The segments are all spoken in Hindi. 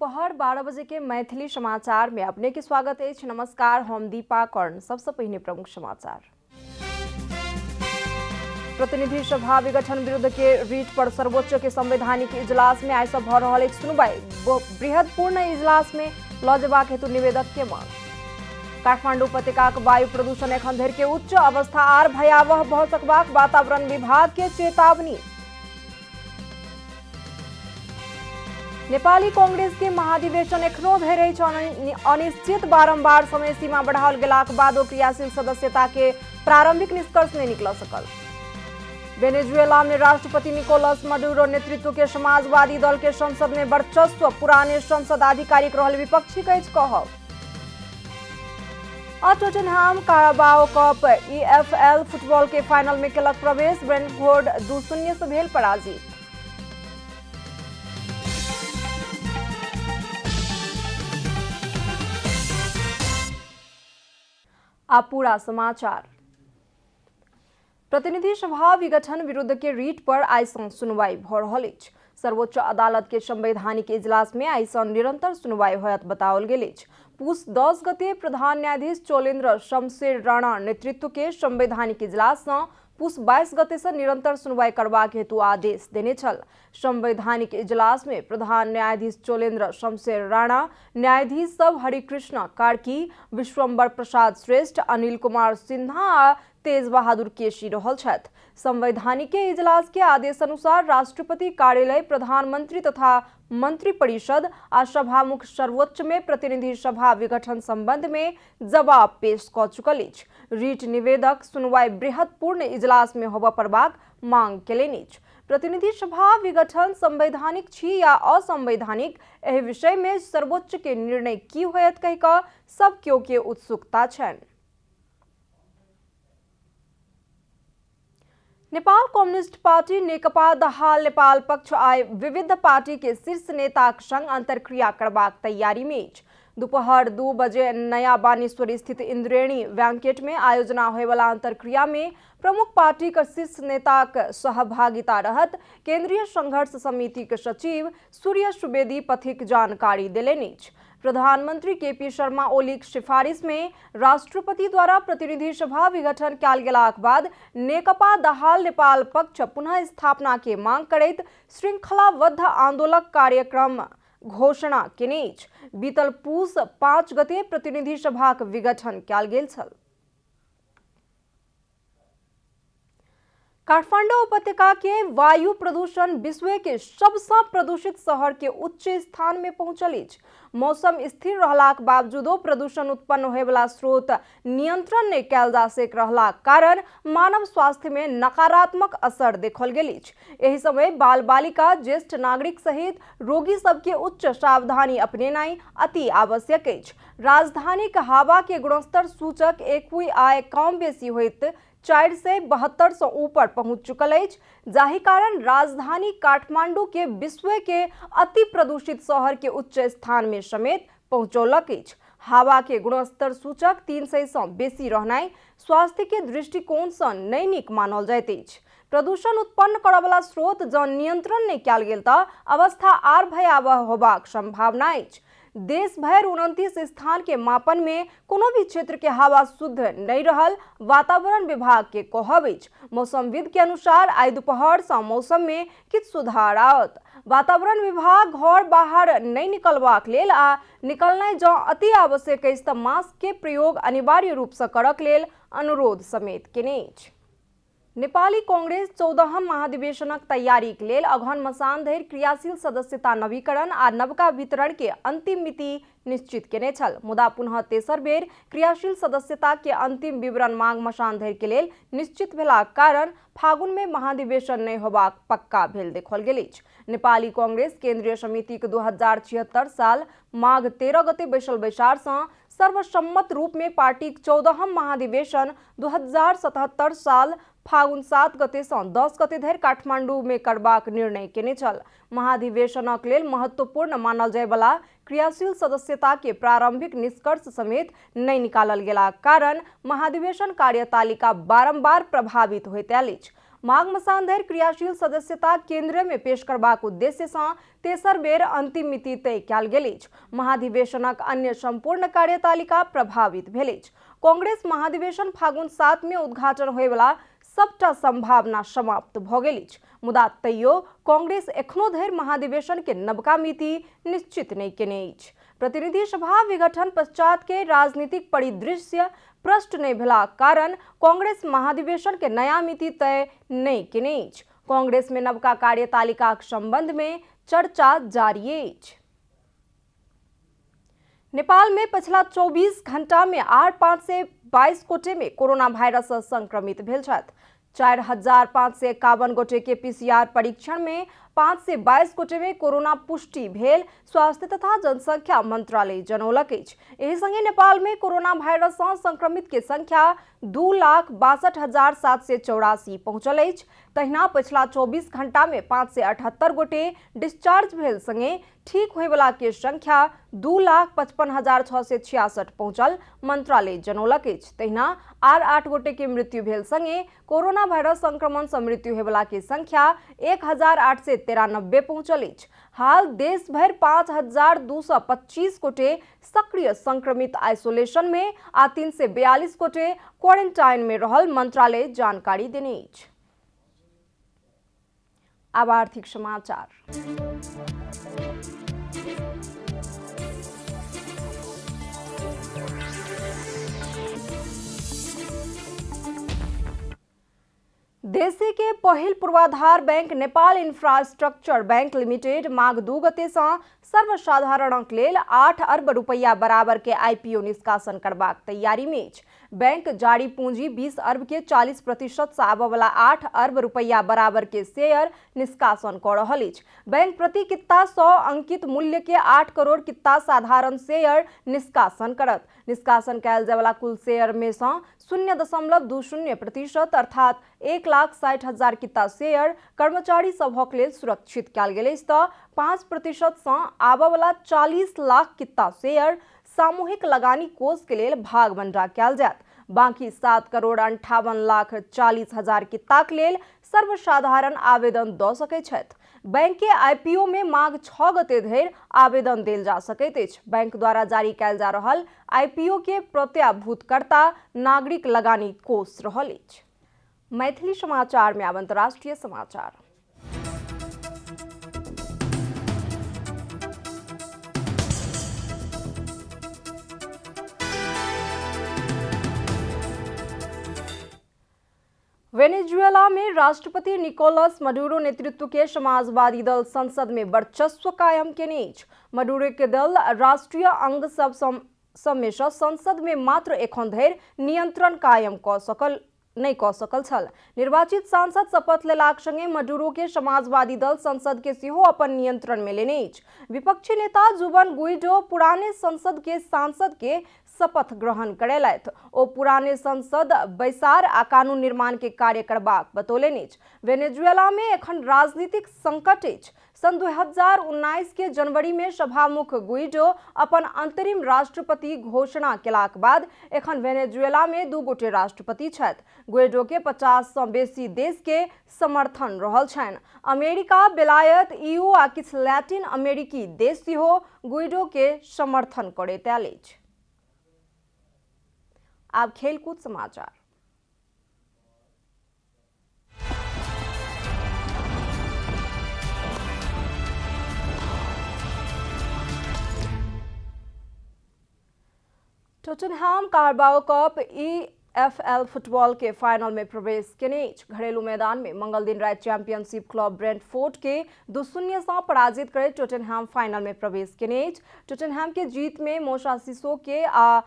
दोपहर 12 बजे के मैथिली समाचार में अपने के स्वागत है। नमस्कार, हम दीपा कर्ण। सबसे पहले प्रमुख समाचार। प्रतिनिधि सभा विघटन विरुद्ध के रीट पर सर्वोच्च के संवैधानिक इजलास में आइ भ रहल सुनवाई। बृहद पूर्ण इजलास में ल जेबाक हेतु निवेदक के मांग। काठमांडू उपत्यकाक वायु प्रदूषण एखन धरि के उच्च अवस्था आर भयावह भ सकबाक वातावरण विभाग के चेतावनी। नेपाली कांग्रेस के महाधिवेशन एखनो धरि अनिश्चित। बारंबार समय सीमा बढ़ाओल गेलाक बादो क्रियाशील सदस्यता के प्रारंभिक निष्कर्ष नहीं निकल सकल। वेनेजुएला में राष्ट्रपति निकोलस मडूरो नेतृत्व के समाजवादी दल के संसद में वर्चस्व। पुराने संसद आधिकारिक रहल विपक्षी कहब। Tottenham Carabao cup EFL football के फाइनल में केलक प्रवेश। ब्रेंटफोर्ड 2-0 से भेल पराजित। अब पूरा समाचार। प्रतिनिधि सभा विघटन विरुद्ध के रीट पर आइ सुनवाई भ रहल अछि। सर्वोच्च अदालत के संवैधानिक इजलास में आइ निरंतर सुनवाई होयत बताओल गेल अछि। पूस 10 गते प्रधान न्यायाधीश चोलेन्द्र शमशेर राणा नेतृत्व के संवैधानिक इजलास पूस 22 गते से निरंतर सुनवाई करबाक हेतु आदेश देने छल। संवैधानिक इजलास में प्रधान न्यायाधीश चोलेन्द्र शमशेर राणा, न्यायाधीश सब हरिकृष्ण कार्की, विश्वम्बर प्रसाद श्रेष्ठ, अनिल कुमार सिन्हा आ तेज बहादुर केसी रहल छथि। संवैधानिक इजलास के आदेश अनुसार राष्ट्रपति कार्यालय, प्रधानमंत्री तथा मंत्री परिषद आ सभामुख सर्वोच्च में प्रतिनिधि सभा विघटन संबंध में जवाब पेश क चुकल अछि। रीट निवेदक सुनवाई बृहद पूर्ण इजलास में होबय पड़बाक मांग केलनि अछि। प्रतिनिधि सभा विघटन संवैधानिक छी या असंवैधानिक, एहि विषय में सर्वोच्च के निर्णय की होयत कहि कऽ सब केओ के उत्सुकता छनि। नेपाल कम्युनिस्ट पार्टी नेकपा दहाल नेपाल पक्ष आइ विविध पार्टी के शीर्ष नेताक संग अंतर्क्रिया करबाक तैयारी में अछि। दोपहर 2 बजे नया बानेश्वर स्थित इंद्रेणी बैंकेट में आयोजना होय वाला अंतर्क्रिया में प्रमुख पार्टी के शीर्ष नेताक सहभागिता रहत। केंद्रीय संघर्ष समिति के सचिव सूर्य सुवेदी पथिक जानकारी देलनि अछि। प्रधानमंत्री KP शर्मा ओलीक सिफारिश में राष्ट्रपति द्वारा प्रतिनिधि सभा विघटन कयल गेलाक बाद नेकपा दहाल नेपाल पक्ष पुनः स्थापना के मांग करैत श्रृंखलाबद्ध आंदोलक कार्यक्रम घोषणा केने अछि। बीतल पूस 5 गते प्रतिनिधि सभाक विघटन कयल गेल छल। काठमांडू उपत्यका के वायु प्रदूषण विश्व के सबसे प्रदूषित शहर के उच्च स्थान में पहुंचल अछि। मौसम स्थिर रहलाक बावजूदो प्रदूषण उत्पन्न होय वाला स्रोत नियंत्रण नहीं कयल जा सक रहलाक कारण मानव स्वास्थ्य में नकारात्मक असर देखल गेल अछि। एहि समय बाल बालिका, ज्येष्ठ नागरिक सहित रोगी सबके उच्च सावधानी अपनेनाइ अति आवश्यक अछि। राजधानी के हवा के गुणस्तर सूचक AQI कम बेसी होइत 472 से ऊपर पहुंच चुकल अछि, जाहि कारण राजधानी काठमांडू के विश्व के अति प्रदूषित शहर के उच्च स्थान में समेत पहुंचौलक अछि। हवा के गुणस्तर सूचक 300 से बेसी रहनाइ स्वास्थ्य के दृष्टिकोण से नहि नीक मानल जाइत अछि। प्रदूषण उत्पन्न करय वाला स्रोत जँ नियंत्रण नहि कयल गेल तऽ अवस्था आर भयावह होबाक संभावना अछि। देश भर 29 स्थान के मापन में कोनो भी क्षेत्र के हवा शुद्ध नहीं रहल वातावरण विभाग के कहब अछि। मौसमविद के अनुसार आइ दोपहर से मौसम में किछु सुधार आओत। वातावरण विभाग घर बाहर नहीं निकलबाक लेल आ निकलनाइ जँ अति आवश्यक अछि तऽ मास्क के प्रयोग अनिवार्य रूप से करक लेल अनुरोध समेत केने अछि। नेपाली कांग्रेस 14हम महाधिवेशनक तैयारीक लेल अगहन मसान धरि क्रियाशील सदस्यता नवीकरण आ नवका वितरण के अंतिम मिति निश्चित केने छल। मुदा पुनः तेसर बेर क्रियाशील सदस्यता के अंतिम विवरण मांग मसान धरि के लेल निश्चित भेलाक कारण फागुन में महाधिवेशन नहीं होबाक पक्का भेल देखल गेल अछि। नेपाली कांग्रेस केंद्रीय समिति के 2076 साल माघ 13 गते बैसल बैसार से सर्वसम्मत रूप में पार्टी 14हम महाधिवेशन 2077 साल फागुन 7 गते से 10 गते धरि काठमांडू में करबाक निर्णय केने छल। महाधिवेशनक लेल महत्वपूर्ण मानल जाय वाला क्रियाशील सदस्यता के प्रारंभिक निष्कर्ष समेत नहीं निकालल गेलाक कारण महाधिवेशन कार्यतालिका बारंबार प्रभावित होइत आयल अछि। माघ मसान धरि क्रियाशील सदस्यता केंद्र में पेश करबाक उद्देश्य से तेसर बेर अंतिम मिति तय कयल गेल अछि। महाधिवेशनक अन्य संपूर्ण कार्यतालिका प्रभावित भेल अछि। कांग्रेस महाधिवेशन फागुन 7 में उद्घाटन होय वाला सबटा संभावना समाप्त भ गेल अछि। मुदा तैयो कांग्रेस एखनो धरि महाधिवेशन के नवका मिति निश्चित नहीं केने अछि। प्रतिनिधि सभा विघटन पश्चात के राजनीतिक परिदृश्य प्रष्ट नहीं भेला कारण कांग्रेस महाधिवेशन के नया मिति तय नहीं केने अछि। कांग्रेस में नवका कार्यतालिका संबंध में चर्चा जारी अछि। नेपाल में पिछला 24 घंटा में 8,522 गोटे में कोरोना वायरस संक्रमित भेल छथि। 4,551 गोटे के पीसीआर परीक्षण में 522 गोटे में कोरोना पुष्टि भेल स्वास्थ्य तथा जनसंख्या मंत्रालय जनौलक अछि। एहि संगे नेपाल में कोरोना वायरस सँ संक्रमित के संख्या 2,62,784 पहुंचल अछि। तहिना पिछला 24 घंटा में 578 गोटे डिस्चार्ज भेल संगे ठीक होय वाला के संख्या 2,55,666 पहुंचल मंत्रालय जनौलक अछि। तहिना आर 8 गोटे के मृत्यु भेल संगे कोरोना वायरस संक्रमण से मृत्यु होय वाला के संख्या 1,893 पहुंचल अछि। हाल देश भर 5,225 गोटे सक्रिय संक्रमित आइसोलेशन में आ 342 गोटे क्वारंटाइन में रहल मंत्रालय जानकारी देने अछि। अब आर्थिक समाचार। देश के पहिल पूर्वाधार bank Nepal infrastructure bank limited माघ 2 गते से सर्वसाधारणक लेल 8 अरब रुपया बराबर के आईपीओ निष्कासन करबाक तैयारी में अछि। बैंक जारी पूंजी 20 अरब के 40% से आबय वाला 8 अरब रुपया बराबर के शेयर निष्कासन कर रहल अछि। बैंक प्रति कित्ता 100 अंकित मूल्य के 8 करोड़ कित्ता साधारण शेयर निष्कासन करत। निष्कासन कयल जाय वाला कुल शेयर में से 0.20% अर्थात 1,60,000 कित्ता शेयर कर्मचारी सभक लेल सुरक्षित कयल गेल अछि तऽ 5% से आबय वाला 40 लाख कित्ता शेयर सामूहिक लगानी कोष के लेल भाग बंटा कयल जायत। बाकी 7,58,40,000 कित्ताक लेल सर्वसाधारण आवेदन दऽ सकैत छथि। बैंक के आईपीओ में माघ 6 गते धरि आवेदन देल जा सकैत अछि। बैंक द्वारा जारी कयल जा रहल आईपीओ के प्रत्याभूतकर्ता नागरिक लगानी कोष रहल अछि। मैथिली समाचार में अब अंतर्राष्ट्रीय समाचार। वेनेजुएला में राष्ट्रपति निकोलस मडुरो नेतृत्व के समाजवादी दल संसद में वर्चस्व कायम केने अछि। मडुरो के दल राष्ट्रीय अंग सब में संसद में मात्र एखन धरि नियंत्रण कायम नहीं कऽ सकल छल। निर्वाचित सांसद शपथ लेलाक संगे मडुरो के समाजवादी दल संसद के सेहो अपन नियंत्रण में लेने अछि। विपक्षी नेता जुवन गुइडो पुराने संसद के सांसद के शपथ ग्रहण करेलथि। ओ पुराने संसद बैसार आ कानून निर्माण के कार्य करबाक बतौलनि अछि। वेनेजुएला में एखन राजनीतिक संकट अछि। सन 2019 के जनवरी में सभामुख गुइडो अपन अंतरिम राष्ट्रपति घोषणा केलाक बाद एखन वेनेजुएला में 2 गोटे राष्ट्रपति छथि। गुइडो के 50 सँ बेसी देश के समर्थन रहल छनि। अमेरिका, बेलायत, ईयू आ किछु लैटिन अमेरिकी देश सेहो गुइडो के समर्थन करैत आयल अछि। अब खेलकूद समाचार। टोटनहैम कार्बाओ कप EFL फुटबॉल के फाइनल में प्रवेश केने अछि। घरेलू मैदान में मंगल दिन राति चैंपियनशिप क्लब ब्रेंटफोर्ड के 2-0 से पराजित कर टोटनहैम फाइनल में प्रवेश केने अछि। टोटनहैम के जीत में मोसा सिसोके आ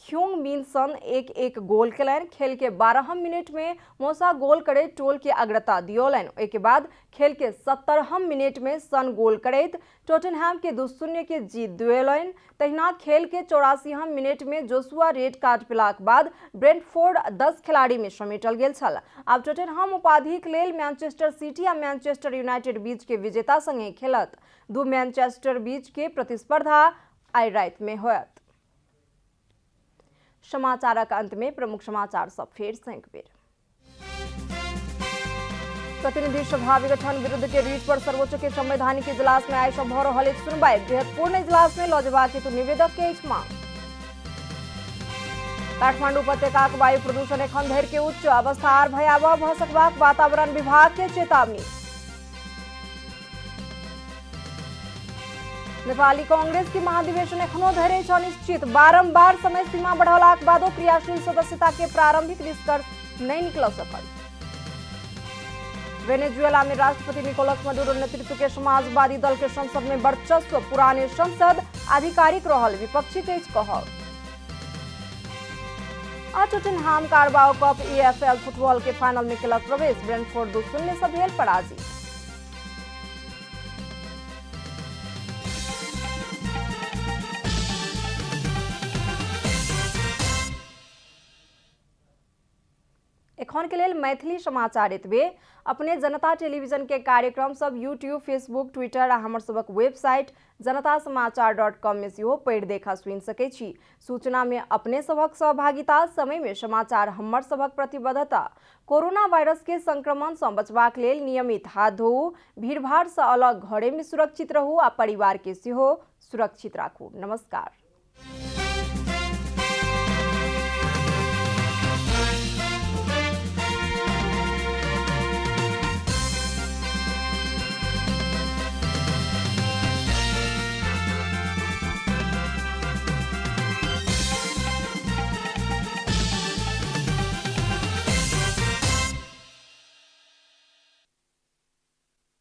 ह्यूंग मिन सन 1-1 गोल केलनि। खेल के 12 मिनट में मोसा गोल करे टोल के अग्रता दियौलनि। ओहि के बाद खेल के 70 मिनट में सन गोल करैत टोटनहैम के 2-0 के जीत दियौलनि। तहिना खेल के 84 मिनट में जोसुआ रेड कार्ड पेलाक बाद ब्रेंटफोर्ड 10 खिलाड़ी में समेटल गेल छल। आब टोटनहैम उपाधिक लेल मैनचेस्टर सिटी आ मैनचेस्टर यूनाइटेड बीच के विजेता संगे खेलत। 2 मैनचेस्टर बीच के प्रतिस्पर्धा आइ राति में होयत। समाचारक अंत में प्रमुख समाचार सब फेर से एक बेर। प्रतिनिधि सभा विघटन विरुद्ध के रीट पर सर्वोच्च के संवैधानिक इजलास में आय भर रही सुनवाई। बृहत्पूर्ण इजलास में लौजबाक हेतु निवेदक के मांग। काठमांडू उपत्यका वायु प्रदूषण एखन धरि के उच्च अवस्था आर भयावह भ सकबाक वातावरण विभाग के चेतावनी। नेपाली कांग्रेस की महाधिवेशन एखनो धरि अनिश्चित। बारंबार समय सीमा बढ़ौलाक बादो क्रियाशील सदस्यता के प्रारंभिक निष्कर्ष नहीं निकल सकल। वेनेजुएला में राष्ट्रपति निकोलस मडूरो नेतृत्व के समाजवादी दल के संसद में वर्चस्व। पुराने संसद आधिकारिक रहल, विपक्षी के कहल। टॉटनहम कार्बाओ कप EFL फुटबॉल के फाइनल में केलक प्रवेश। ब्रेंटफोर्ड 2-0 से भेल पराजित। एखन के लेल मैथिली समाचार एतबे। अपने जनता टेलीविजन के कार्यक्रम सब यूट्यूब, फेसबुक, ट्विटर आ हमर सबक वेबसाइट जनतासमाचार.com में सेहो पढ़ि देखा सुनि सकै छी। सूचना में अपने सबक सहभागिता, समय में समाचार हमर सबक प्रतिबद्धता। कोरोना वायरस के संक्रमण से बचबाक लेल नियमित हाथ धोऊ, भीड़भाड़ से अलग घरे में सुरक्षित रहू आ परिवार के सेहो सुरक्षित राखू। नमस्कार।